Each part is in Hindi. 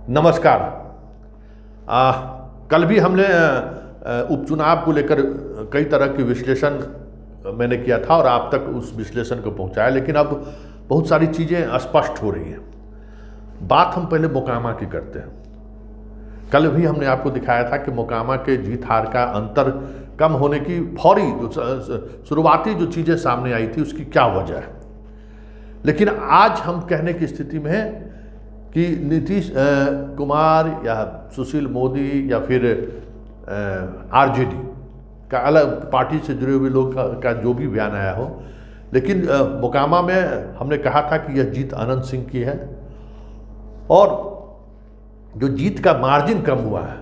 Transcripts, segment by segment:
नमस्कार। कल भी हमने उपचुनाव को लेकर कई तरह के विश्लेषण मैंने किया था और आप तक उस विश्लेषण को पहुंचाया, लेकिन अब बहुत सारी चीज़ें स्पष्ट हो रही हैं। बात हम पहले मोकामा की करते हैं। कल भी हमने आपको दिखाया था कि मोकामा के जीत हार का अंतर कम होने की फौरी जो शुरुआती जो चीज़ें सामने आई थी उसकी क्या वजह है। लेकिन आज हम कहने की स्थिति में हैं कि नीतीश कुमार या सुशील मोदी या फिर आरजेडी का अलग पार्टी से जुड़े हुए लोग का जो भी बयान आया हो, लेकिन मोकामा में हमने कहा था कि यह जीत अनंत सिंह की है और जो जीत का मार्जिन कम हुआ है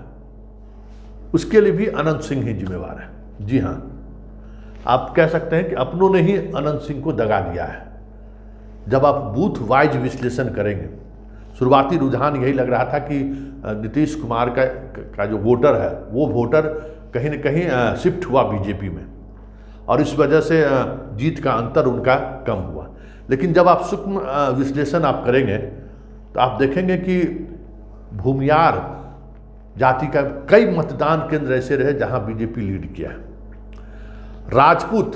उसके लिए भी अनंत सिंह ही जिम्मेवार है। जी हाँ, आप कह सकते हैं कि अपनों ने ही अनंत सिंह को दगा दिया है। जब आप बूथ वाइज विश्लेषण करेंगे, शुरुआती रुझान यही लग रहा था कि नीतीश कुमार का जो वोटर है वो वोटर कहीं न कहीं शिफ्ट हुआ बीजेपी में और इस वजह से जीत का अंतर उनका कम हुआ। लेकिन जब आप सूक्ष्म विश्लेषण आप करेंगे तो आप देखेंगे कि भूमियार जाति का कई मतदान केंद्र ऐसे रहे जहां बीजेपी लीड किया है। राजपूत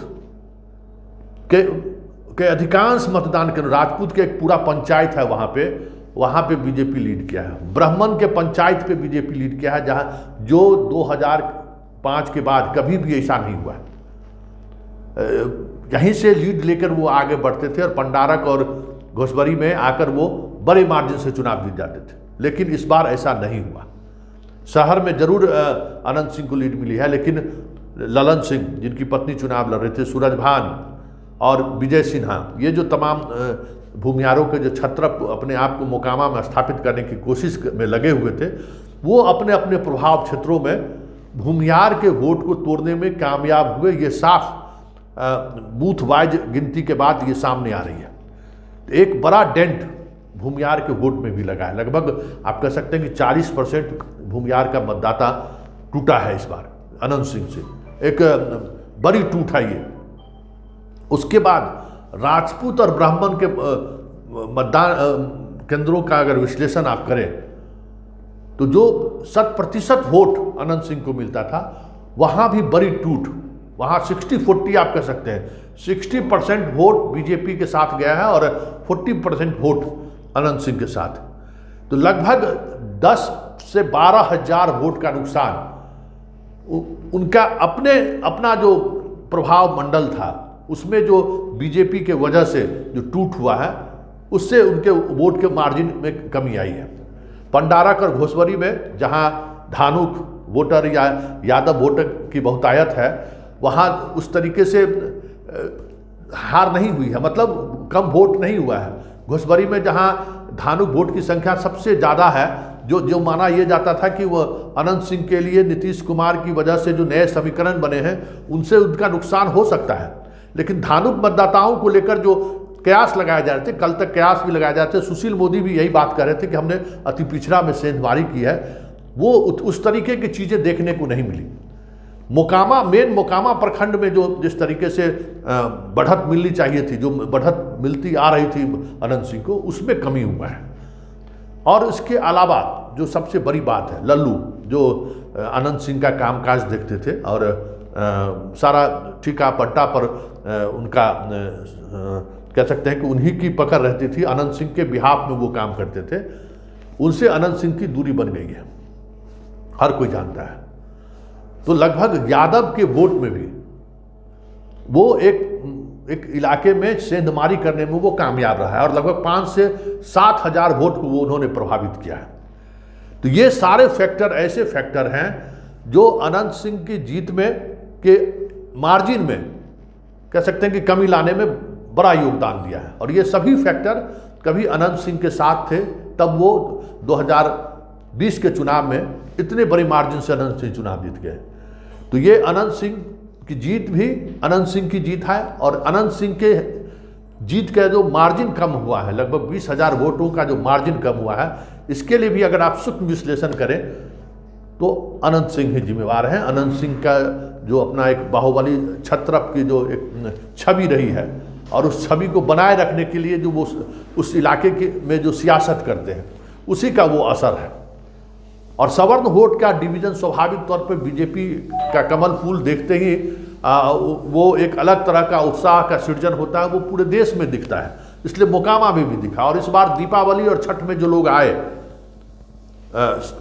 के अधिकांश मतदान केंद्र, राजपूत के एक पूरा पंचायत है वहाँ पे बीजेपी लीड किया है। ब्राह्मण के पंचायत पे बीजेपी लीड किया है, जहाँ जो 2005 के बाद कभी भी ऐसा नहीं हुआ है। यहीं से लीड लेकर वो आगे बढ़ते थे और पंडारक और घोसबरी में आकर वो बड़े मार्जिन से चुनाव जीत जाते थे। लेकिन इस बार ऐसा नहीं हुआ। शहर में जरूर अनंत सिंह को लीड मिली है, लेकिन ललन सिंह जिनकी पत्नी चुनाव लड़ रहे थे, सूरजभान और विजय सिन्हा, ये जो तमाम भूमियारों के जो छत्र अपने आप को मोकामा में स्थापित करने की कोशिश में लगे हुए थे, वो अपने अपने प्रभाव क्षेत्रों में भूमियार के वोट को तोड़ने में कामयाब हुए। ये साफ बूथ वाइज गिनती के बाद ये सामने आ रही है। तो एक बड़ा डेंट भूमियार के वोट में भी लगा है। लगभग आप कह सकते हैं कि 40% भूमियार का मतदाता टूटा है इस बार अनंत सिंह से। एक बड़ी टूट है ये। उसके बाद राजपूत और ब्राह्मण के मतदान केंद्रों का अगर विश्लेषण आप करें तो जो 100% वोट अनंत सिंह को मिलता था वहां भी बड़ी टूट, वहां 60-40 आप कह सकते हैं। 60% वोट बीजेपी के साथ गया है और 40% वोट अनंत सिंह के साथ। तो लगभग 10 से 12 हजार वोट का नुकसान उनका अपना जो प्रभाव मंडल था उसमें जो बीजेपी के वजह से जो टूट हुआ है उससे उनके वोट के मार्जिन में कमी आई है। पंडारक और घोसबरी में जहां धानुक वोटर या यादव वोटर की बहुतायत है, वहां उस तरीके से हार नहीं हुई है, मतलब कम वोट नहीं हुआ है। घोसबरी में जहां धानुक वोट की संख्या सबसे ज़्यादा है, जो माना यह जाता था कि वह अनंत सिंह के लिए नीतीश कुमार की वजह से जो नए समीकरण बने हैं उनसे उनका नुकसान हो सकता है। लेकिन धानुक मतदाताओं को लेकर जो कयास लगाए जा रहे थे, कल तक कयास भी लगाए जा रहे थे, सुशील मोदी भी यही बात कर रहे थे कि हमने अति पिछड़ा में सेंधमारी की है, वो उस तरीके की चीज़ें देखने को नहीं मिली। मोकामा प्रखंड में जो जिस तरीके से बढ़त मिलनी चाहिए थी, जो बढ़त मिलती आ रही थी अनंत सिंह को, उसमें कमी हुआ है। और इसके अलावा जो सबसे बड़ी बात है, लल्लू जो अनंत सिंह का कामकाज देखते थे और सारा ठीका पट्टा पर उनका कह सकते हैं कि उन्हीं की पकड़ रहती थी, अनंत सिंह के बिहाफ में वो काम करते थे, उनसे अनंत सिंह की दूरी बन गई है, हर कोई जानता है। तो लगभग यादव के वोट में भी वो एक इलाके में सेंधमारी करने में वो कामयाब रहा है और लगभग 5 से 7 हजार वोट को वो उन्होंने प्रभावित किया है। तो ये सारे फैक्टर ऐसे फैक्टर हैं जो अनंत सिंह की जीत में के मार्जिन में कह सकते हैं कि कमी लाने में बड़ा योगदान दिया है। और ये सभी फैक्टर कभी अनंत सिंह के साथ थे, तब वो 2020 के चुनाव में इतने बड़े मार्जिन से अनंत सिंह चुनाव जीत गए। तो ये अनंत सिंह की जीत भी अनंत सिंह की जीत है और अनंत सिंह के जीत का जो मार्जिन कम हुआ है, लगभग 20 हजार वोटों का जो मार्जिन कम हुआ है, इसके लिए भी अगर आप सूक्ष्म विश्लेषण करें तो अनंत सिंह ही जिम्मेवार हैं। अनंत सिंह का जो अपना एक बाहुबली छत्रप की जो एक छवि रही है और उस छवि को बनाए रखने के लिए जो वो उस इलाके के में जो सियासत करते हैं उसी का वो असर है। और सवर्ण वोट का डिवीजन स्वाभाविक तौर पर बीजेपी का कमल फूल देखते ही वो एक अलग तरह का उत्साह का सृजन होता है, वो पूरे देश में दिखता है। इसलिए मोकामा में भी दिखा। और इस बार दीपावली और छठ में जो लोग आए,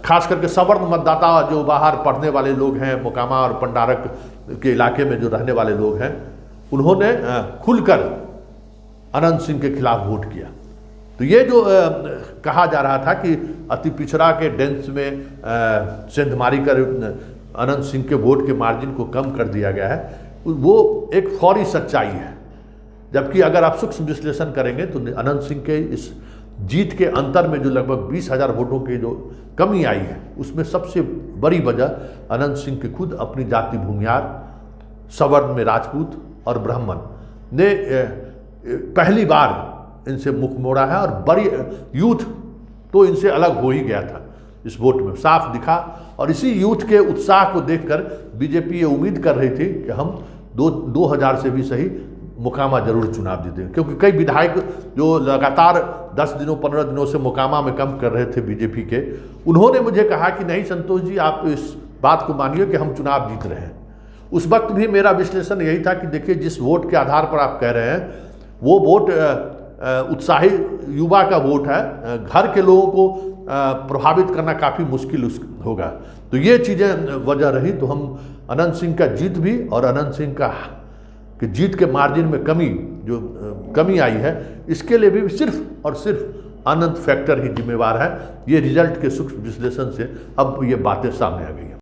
खास करके सवर्ण मतदाता जो बाहर पढ़ने वाले लोग हैं, मोकामा और पंडारक के इलाके में जो रहने वाले लोग हैं, उन्होंने खुलकर अनंत सिंह के खिलाफ वोट किया। तो ये जो कहा जा रहा था कि अति पिछड़ा के डेंस में सेंधमारी कर अनंत सिंह के वोट के मार्जिन को कम कर दिया गया है, वो एक फौरी सच्चाई है। जबकि अगर आप सूक्ष्म विश्लेषण करेंगे तो अनंत सिंह के इस जीत के अंतर में जो लगभग 20,000 वोटों की जो कमी आई है, उसमें सबसे बड़ी वजह अनंत सिंह के खुद अपनी जाति भूमियार, सवर्ण में राजपूत और ब्राह्मण ने पहली बार इनसे मुख मोड़ा है। और बड़ी यूथ तो इनसे अलग हो ही गया था, इस वोट में साफ दिखा। और इसी यूथ के उत्साह को देखकर बीजेपी ये उम्मीद कर रही थी कि हम 2000 से भी सही मोकामा जरूर चुनाव जीतेंगे, क्योंकि कई विधायक जो लगातार 10 दिनों 15 दिनों से मोकामा में कम कर रहे थे बीजेपी के, उन्होंने मुझे कहा कि नहीं संतोष जी, आप इस बात को मानिए कि हम चुनाव जीत रहे हैं। उस वक्त भी मेरा विश्लेषण यही था कि देखिए, जिस वोट के आधार पर आप कह रहे हैं वो वोट उत्साही युवा का वोट है, घर के लोगों को प्रभावित करना काफ़ी मुश्किल होगा। तो ये चीज़ें वजह रही। तो हम अनंत सिंह का जीत भी और अनंत सिंह का कि जीत के मार्जिन में कमी आई है, इसके लिए भी सिर्फ और सिर्फ अनंत फैक्टर ही जिम्मेवार है। ये रिजल्ट के सूक्ष्म विश्लेषण से अब ये बातें सामने आ गई।